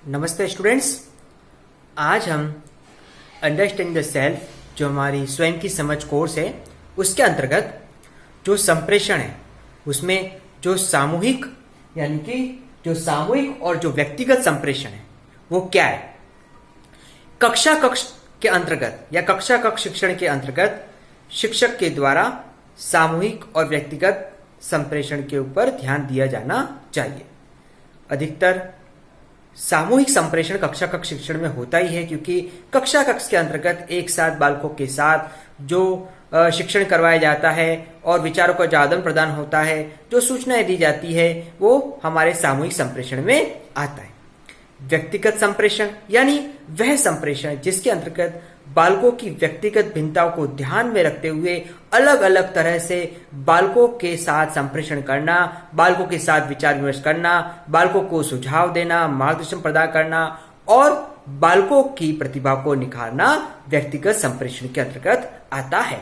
नमस्ते स्टूडेंट्स। आज हम अंडरस्टैंड द सेल्फ जो हमारी स्वयं की समझ कोर्स है उसके अंतर्गत जो संप्रेषण है उसमें जो सामूहिक यानी कि जो सामूहिक और जो व्यक्तिगत संप्रेषण है वो क्या है। कक्षा कक्ष के अंतर्गत या कक्षा कक्ष शिक्षण के अंतर्गत शिक्षक के द्वारा सामूहिक और व्यक्तिगत संप्रेषण के ऊपर ध्यान दिया जाना चाहिए। अधिकतर सामूहिक संप्रेषण कक्षा कक्ष शिक्षण में होता ही है, क्योंकि कक्षा कक्ष के अंतर्गत एक साथ बालकों के साथ जो शिक्षण करवाया जाता है और विचारों का जो आदान प्रदान होता है, जो सूचनाएं दी जाती है, वो हमारे सामूहिक संप्रेषण में आता है। व्यक्तिगत संप्रेषण यानी वह संप्रेषण जिसके अंतर्गत बालकों की व्यक्तिगत भिन्नताओं को ध्यान में रखते हुए अलग अलग तरह से बालकों के साथ संप्रेषण करना, बालकों के साथ विचार विमर्श करना, बालकों को सुझाव देना, मार्गदर्शन प्रदान करना और बालकों की प्रतिभा को निखारना व्यक्तिगत संप्रेषण के अंतर्गत आता है।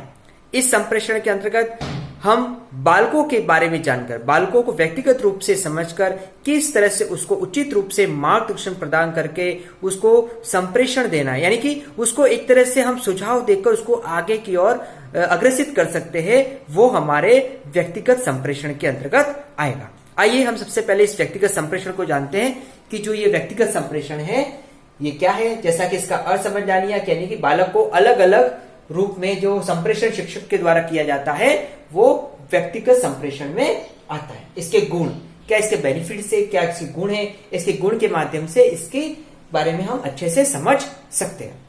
इस संप्रेषण के अंतर्गत हम बालकों के बारे में जानकर, बालकों को व्यक्तिगत रूप से समझकर किस तरह से उसको उचित रूप से मार्गदर्शन प्रदान करके उसको संप्रेषण देना, यानी कि उसको एक तरह से हम सुझाव देकर उसको आगे की ओर अग्रसित कर सकते हैं, वो हमारे व्यक्तिगत संप्रेषण के अंतर्गत आएगा। आइए हम सबसे पहले इस व्यक्तिगत संप्रेषण को जानते हैं कि जो ये व्यक्तिगत संप्रेषण है ये क्या है। जैसा कि इसका अर्थ समझ जानिए, यानी कि बालक को अलग अलग रूप में जो संप्रेषण शिक्षक के द्वारा किया जाता है वो व्यक्तिगत संप्रेषण में आता है। इसके गुण क्या, इसके बेनिफिट है क्या, इसके गुण है, इसके गुण के माध्यम से इसके बारे में हम अच्छे से समझ सकते हैं।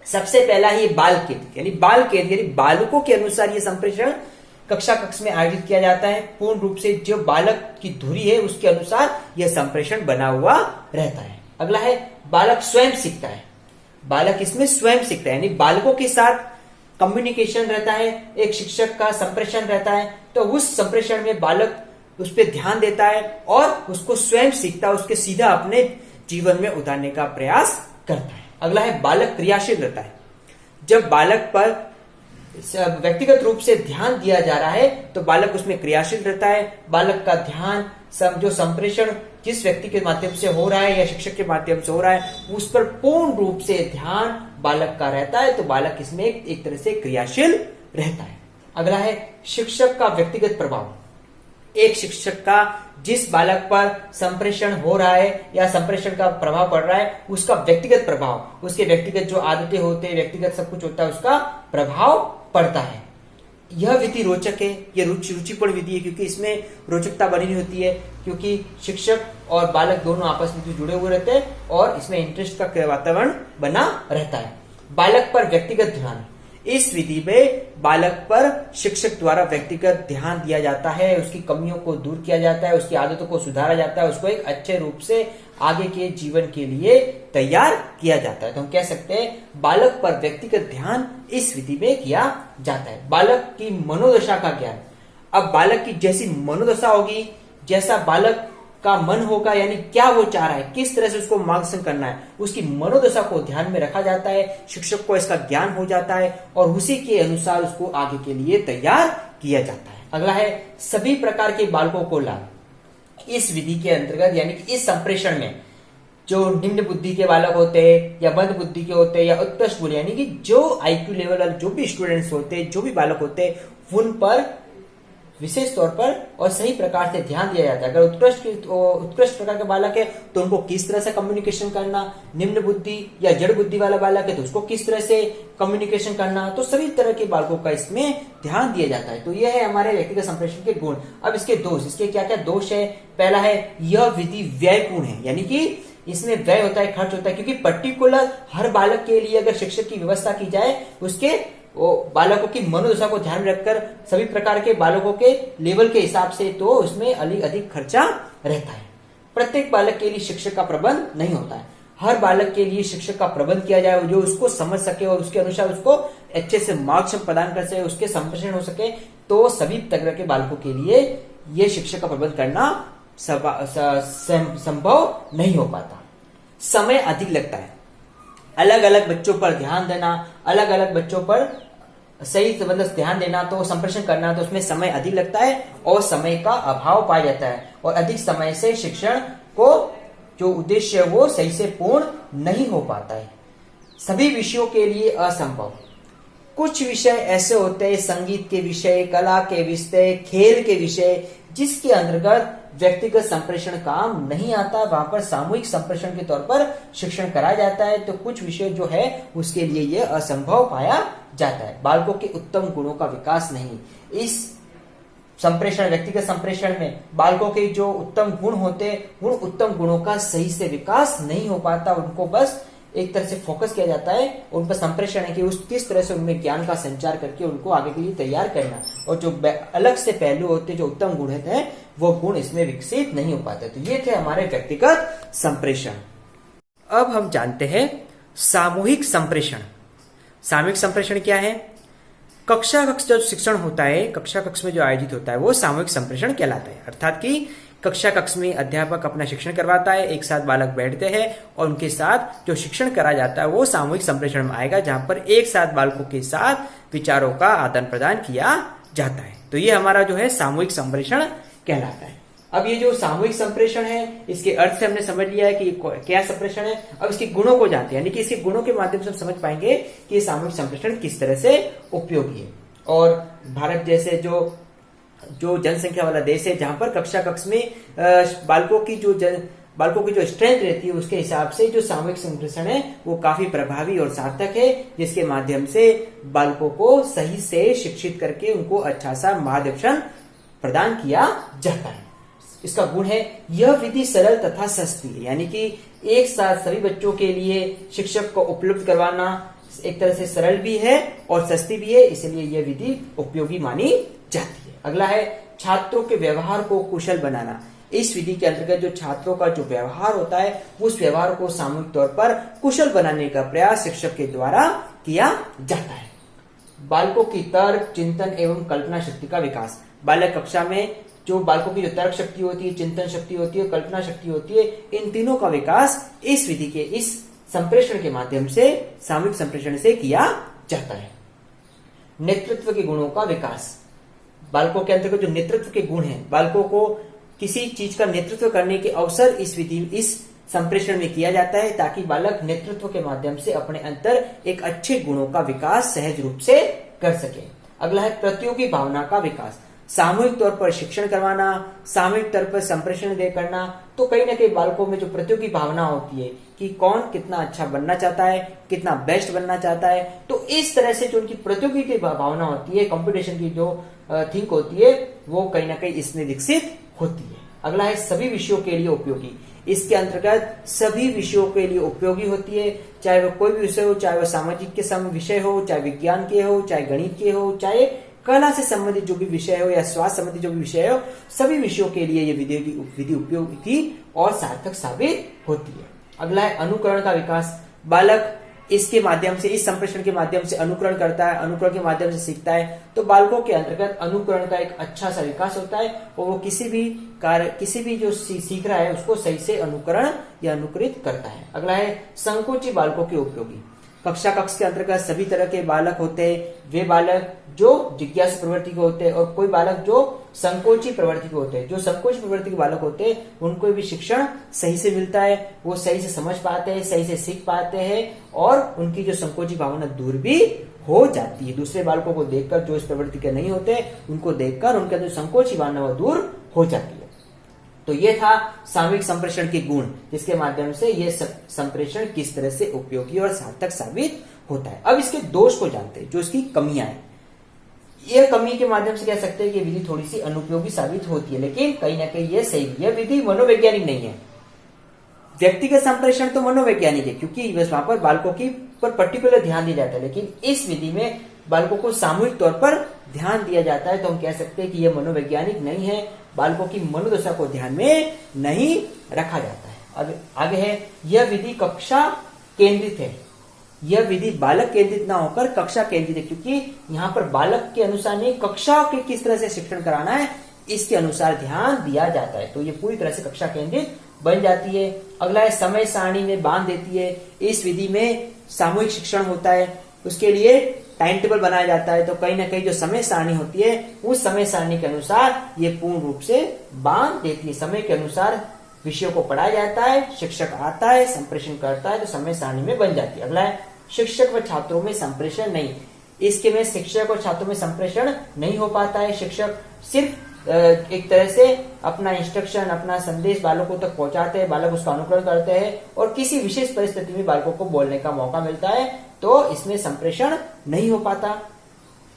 सबसे पहला ही बाल केंद्र यानी बालकों के अनुसार ये संप्रेषण कक्षा कक्ष में आयोजित किया जाता है। पूर्ण रूप से जो बालक की धुरी है उसके अनुसार यह संप्रेषण बना हुआ रहता है। अगला है बालक स्वयं सीखता है। बालक इसमें स्वयं सीखता है, यानी बालकों के साथ कम्युनिकेशन रहता है, एक शिक्षक का संप्रेषण रहता है, तो उस संप्रेषण में बालक उस पर ध्यान देता है और उसको स्वयं सीखता है, उसके सीधा अपने जीवन में उतारने का प्रयास करता है। अगला है बालक क्रियाशील रहता है। जब बालक पर व्यक्तिगत रूप से ध्यान दिया जा रहा है तो बालक उसमें क्रियाशील रहता है। बालक का ध्यान जो संप्रेषण जिस व्यक्ति के माध्यम से हो रहा है या शिक्षक के माध्यम से हो रहा है उस पर पूर्ण रूप से ध्यान बालक का रहता है, तो बालक इसमें एक तरह से क्रियाशील रहता है। अगला है शिक्षक का व्यक्तिगत प्रभाव। एक शिक्षक का जिस बालक पर संप्रेषण हो रहा है या संप्रेषण का प्रभाव पड़ रहा है उसका व्यक्तिगत प्रभाव, उसके व्यक्तिगत जो आदतें होते हैं, व्यक्तिगत सब कुछ होता है, उसका प्रभाव पड़ता है। यह विधि रोचक है, यह रुचिपूर्ण विधि है, क्योंकि इसमें रोचकता बनी होती है, क्योंकि शिक्षक और बालक दोनों आपस में जुड़े हुए रहते हैं और इसमें इंटरेस्ट का वातावरण बना रहता है। बालक पर व्यक्तिगत ध्यान, इस विधि में बालक पर शिक्षक द्वारा व्यक्तिगत ध्यान दिया जाता है, उसकी कमियों को दूर किया जाता है, उसकी आदतों को सुधारा जाता है, उसको एक अच्छे रूप से आगे के जीवन के लिए तैयार किया जाता है। तो हम कह सकते हैं बालक पर व्यक्तिगत ध्यान इस विधि में किया जाता है। बालक की मनोदशा का ज्ञान, अब बालक की जैसी मनोदशा होगी, जैसा बालक का मन होगा, यानी क्या वो चाह रहा है, किस तरह से उसको मार्गदर्शन करना है, उसकी मनोदशा को ध्यान में रखा जाता है, शिक्षक को इसका ज्ञान हो जाता है और उसी के अनुसार उसको आगे के लिए तैयार किया जाता है। अगला है सभी प्रकार के बालकों को लाभ। इस विधि के अंतर्गत यानी कि इस संप्रेषण में जो निम्न बुद्धि के बालक होते हैं या मंद बुद्धि के होते हैं या उत्कृष्ट बुद्धि, यानी कि जो आईक्यू लेवल वाले जो भी स्टूडेंट्स होते हैं, जो भी बालक होते हैं, उन पर विशेष तौर पर और सही प्रकार से ध्यान दिया जाता है। अगर उत्कृष्ट प्रकार के बालक है तो उनको किस तरह से कम्युनिकेशन करना, निम्न बुद्धि या जड़ बुद्धि वाला बालक है तो उसको किस तरह से कम्युनिकेशन करना, तो सभी तरह के बालकों का इसमें ध्यान दिया जाता है। तो यह है हमारे व्यक्तिगत संप्रेषण के गुण। अब इसके दोष, इसके क्या क्या दोष है। पहला है यह विधि व्ययपूर्ण है, यानी कि इसमें व्यय होता है, खर्च होता है, क्योंकि पर्टिकुलर हर बालक के लिए अगर शिक्षक की व्यवस्था की जाए उसके बालकों की मनोदशा को ध्यान में रखकर सभी प्रकार के बालकों के लेवल के हिसाब से, तो उसमें अधिक खर्चा रहता है। प्रत्येक बालक के लिए शिक्षक का प्रबंध नहीं होता है। हर बालक के लिए शिक्षक का प्रबंध किया जाए जो उसको समझ सके और उसके अनुसार उसको अच्छे से मार्गदर्शन प्रदान कर सके, उसके संप्रेषण हो सके, तो सभी तरह के बालकों के लिए यह शिक्षक का प्रबंध करना संभव नहीं हो पाता। समय अधिक लगता है। अलग अलग बच्चों पर ध्यान देना, अलग अलग बच्चों पर सही मतलब ध्यान देना, तो संप्रेषण करना, तो उसमें समय अधिक लगता है और समय का अभाव पाया जाता है और अधिक समय से शिक्षण को जो उद्देश्य है वो सही से पूर्ण नहीं हो पाता है। सभी विषयों के लिए असंभव। कुछ विषय ऐसे होते हैं, संगीत के विषय, कला के विषय, खेल के विषय, जिसके अंतर्गत व्यक्तिगत संप्रेषण काम नहीं आता, वहां पर सामूहिक संप्रेषण के तौर पर शिक्षण कराया जाता है। तो कुछ विषय जो है उसके लिए यह असंभव पाया जाता है। बालकों के उत्तम गुणों का विकास नहीं। इस संप्रेषण, व्यक्तिगत संप्रेषण में बालकों के जो उत्तम गुण होते हैं, उन उत्तम गुणों का सही से विकास नहीं हो पाता। उनको बस एक तरह से फोकस किया जाता है, उन पर संप्रेषण है कि उस किस तरह से उनमें ज्ञान का संचार करके उनको आगे के लिए तैयार करना, और जो अलग से पहलू होते, जो उत्तम गुण होते हैं, वो गुण इसमें विकसित नहीं हो पाते। तो ये थे हमारे व्यक्तिगत संप्रेषण। अब हम जानते हैं सामूहिक संप्रेषण। सामूहिक संप्रेषण क्या है? कक्षा कक्ष जो शिक्षण होता है, कक्षा कक्ष में जो आयोजित होता है, वो सामूहिक संप्रेषण कहलाता है। अर्थात कि कक्षा कक्ष में अध्यापक अपना शिक्षण करवाता है, एक साथ बालक बैठते हैं और उनके साथ जो शिक्षण करा जाता है वो सामूहिक संप्रेषण में आएगा, जहां पर एक साथ बालकों के साथ विचारों का आदान प्रदान किया जाता है। तो ये हमारा जो है सामूहिक संप्रेषण कहलाता है। अब ये जो सामूहिक संप्रेषण है, इसके अर्थ से हमने समझ लिया है कि क्या संप्रेषण है। अब इसके गुणों को जानते हैं, यानी कि इसके गुणों के माध्यम से हम समझ पाएंगे कि ये सामूहिक संप्रेषण किस तरह से उपयोगी है। और भारत जैसे जो जनसंख्या वाला देश है, जहां पर कक्षा कक्ष में बालकों की जो स्ट्रेंथ रहती है, उसके हिसाब से जो सामूहिक संप्रेषण है वो काफी प्रभावी और सार्थक है, जिसके माध्यम से बालकों को सही से शिक्षित करके उनको अच्छा सा मार्गदर्शन प्रदान किया जाता है। इसका गुण है, यह विधि सरल तथा सस्ती है, यानी कि एक साथ सभी बच्चों के लिए शिक्षक को उपलब्ध करवाना एक तरह से सरल भी है और सस्ती भी है, इसलिए यह विधि उपयोगी मानी जाती है। अगला है छात्रों के व्यवहार को कुशल बनाना। इस विधि के अंतर्गत जो छात्रों का जो व्यवहार होता है, उस व्यवहार को सामूहिक तौर पर कुशल बनाने का प्रयास शिक्षक के द्वारा किया जाता है। बालकों की तर्क, चिंतन एवं कल्पना शक्ति का विकास। बालक कक्षा में जो बालकों की जो तर्क शक्ति होती है, चिंतन शक्ति होती है, कल्पना शक्ति होती है, इन तीनों का विकास इस विधि के, इस संप्रेषण के माध्यम से, सामूहिक संप्रेषण से किया जाता है। नेतृत्व के गुणों का विकास। बालकों के अंतर्गत जो नेतृत्व के गुण हैं, बालकों को किसी चीज का नेतृत्व करने के अवसर इस संप्रेषण में किया जाता है, ताकि बालक नेतृत्व के माध्यम से अपने अंतर एक अच्छे गुणों का विकास सहज रूप से कर सके। अगला है प्रतियोगी भावना का विकास। सामूहिक तौर पर शिक्षण करवाना, सामूहिक तौर पर संप्रेषण दे करना, तो कहीं ना कहीं बालकों में जो प्रतियोगी भावना होती है कि कौन कितना अच्छा बनना चाहता है, कितना बेस्ट बनना चाहता है, तो इस तरह से जो उनकी प्रतियोगी की भावना होती है, कंपटीशन की जो थिंक होती है, वो कहीं ना कहीं इसमें विकसित होती है। अगला है सभी विषयों के लिए उपयोगी। इसके अंतर्गत सभी विषयों के लिए उपयोगी होती है, चाहे वो कोई भी विषय हो, चाहे वो सामाजिक के विषय हो, चाहे विज्ञान के हो, चाहे गणित के हो, चाहे कला से संबंधित जो भी विषय हो या स्वास्थ्य संबंधित जो भी विषय हो, सभी विषयों के लिए ये विधि उपयोगी और सार्थक साबित होती है। अगला है अनुकरण का विकास। बालक इसके माध्यम से, इस संप्रेषण के माध्यम से अनुकरण करता है, अनुकरण के माध्यम से सीखता है, तो बालकों के अंतर्गत अनुकरण का एक अच्छा सा विकास होता है और वो किसी भी जो सीख रहा है उसको सही से अनुकरण या अनुकरित करता है। अगला है संकोची बालकों के उपयोगी। कक्षा कक्ष के अंतर्गत सभी तरह के बालक होते हैं, वे बालक जो जिज्ञासु प्रवृत्ति के होते हैं और कोई बालक जो संकोची प्रवृत्ति के होते हैं। जो संकोची प्रवृत्ति के बालक होते हैं उनको भी शिक्षण सही से मिलता है, वो सही से समझ पाते हैं, सही से सीख पाते हैं और उनकी जो संकोची भावना दूर भी हो जाती है। दूसरे बालकों को देखकर, जो इस प्रवृत्ति के नहीं होते, उनको देखकर उनके जो संकोची भावना वो दूर हो जाती है। तो ये था सामूहिक संप्रेषण के गुण, जिसके माध्यम से ये संप्रेषण किस तरह से उपयोगी और सार्थक साबित होता है। अब इसके दोष को जानते हैं, जो इसकी कमियां हैं। यह कमी के माध्यम से कह सकते हैं कि विधि थोड़ी सी अनुपयोगी साबित होती है, लेकिन कहीं ना कहीं यह सही, यह विधि मनोवैज्ञानिक नहीं है। व्यक्तिगत संप्रेषण तो मनोवैज्ञानिक है, क्योंकि वहां पर बालकों की पर पर्टिकुलर ध्यान दिया जाता है, लेकिन इस विधि में बालकों को सामूहिक तौर पर ध्यान दिया जाता है, तो हम कह सकते हैं कि यह मनोवैज्ञानिक नहीं है, बालकों की मनोदशा को ध्यान में नहीं रखा जाता है। अब आगे है, यह विधि कक्षा केंद्रित है। यह विधि बालक केंद्रित ना होकर कक्षा केंद्रित है, क्योंकि यहाँ पर बालक के अनुसार नहीं, कक्षा के किस तरह से शिक्षण कराना है इसके अनुसार ध्यान दिया जाता है, तो ये पूरी तरह से कक्षा केंद्रित बन जाती है। अगला है समय सारणी में बांध देती है। इस विधि में सामूहिक शिक्षण होता है, उसके लिए टाइम टेबल बनाया जाता है, तो कहीं ना कहीं जो समय सारणी होती है उस समय सारणी के अनुसार ये पूर्ण रूप से बांध देती है। समय के अनुसार विषयों को पढ़ाया जाता है, शिक्षक आता है, संप्रेषण करता है तो समय सारणी में बन जाती है। अगला है शिक्षक व छात्रों में संप्रेषण नहीं। इसके में शिक्षक और छात्रों में संप्रेषण नहीं हो पाता है। शिक्षक सिर्फ एक तरह से अपना इंस्ट्रक्शन, अपना संदेश बालकों तक पहुंचाते हैं, बालक उसका अनुकरण करते हैं और किसी विशेष परिस्थिति में बालकों को बोलने का मौका मिलता है तो इसमें संप्रेषण नहीं हो पाता।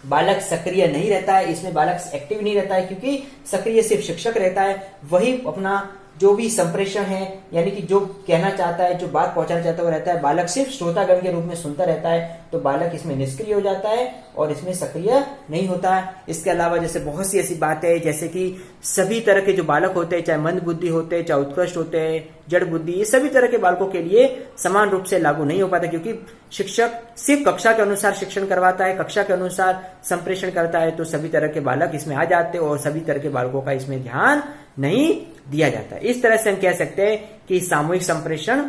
बालक सक्रिय नहीं रहता है, इसमें बालक एक्टिव नहीं रहता है क्योंकि सक्रिय सिर्फ शिक्षक रहता है, वही अपना जो भी संप्रेषण है यानी कि जो कहना चाहता है, जो बात पहुंचाना चाहता है वो रहता है, बालक सिर्फ श्रोतागण के रूप में सुनता रहता है तो बालक इसमें निष्क्रिय हो जाता है और इसमें सक्रिय नहीं होता है। इसके अलावा जैसे बहुत सी ऐसी बातें हैं जैसे कि सभी तरह के जो बालक होते हैं, चाहे मंद बुद्धि होते हैं, चाहे उत्कृष्ट होते हैं, जड़ बुद्धि, ये सभी तरह के बालकों के लिए समान रूप से लागू नहीं हो पाता क्योंकि शिक्षक सिर्फ कक्षा के अनुसार शिक्षण करवाता है, कक्षा के अनुसार संप्रेषण करता है तो सभी तरह के बालक इसमें आ जाते हैं और सभी तरह के बालकों का इसमें ध्यान नहीं दिया जाता है। इस तरह से हम कह सकते हैं कि सामूहिक संप्रेषण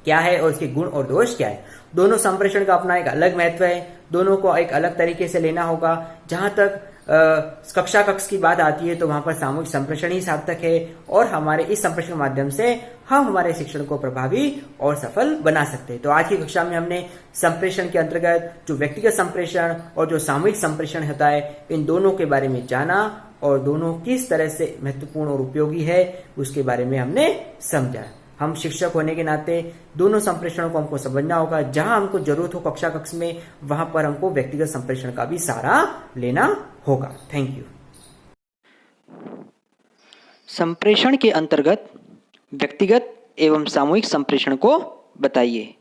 क्या है और इसके गुण और दोष क्या है। दोनों संप्रेषण का अपना एक अलग महत्व है, दोनों को एक अलग तरीके से लेना होगा। जहां तक कक्षा कक्ष की बात आती है तो वहां पर सामूहिक संप्रेषण ही सार्थक है और हमारे इस संप्रेषण के माध्यम से हम हमारे शिक्षण को प्रभावी और सफल बना सकते हैं। तो आज की कक्षा में हमने संप्रेषण के अंतर्गत जो व्यक्तिगत संप्रेषण और जो सामूहिक संप्रेषण होता है इन दोनों के बारे में जाना और दोनों किस तरह से महत्वपूर्ण और उपयोगी है उसके बारे में हमने समझा। हम शिक्षक होने के नाते दोनों संप्रेषणों को हमको समझना होगा। जहां हमको जरूरत हो कक्षा कक्ष में वहां पर हमको व्यक्तिगत संप्रेषण का भी सहारा लेना होगा। Thank you. संप्रेषण के अंतर्गत व्यक्तिगत एवं सामूहिक संप्रेषण को बताइए।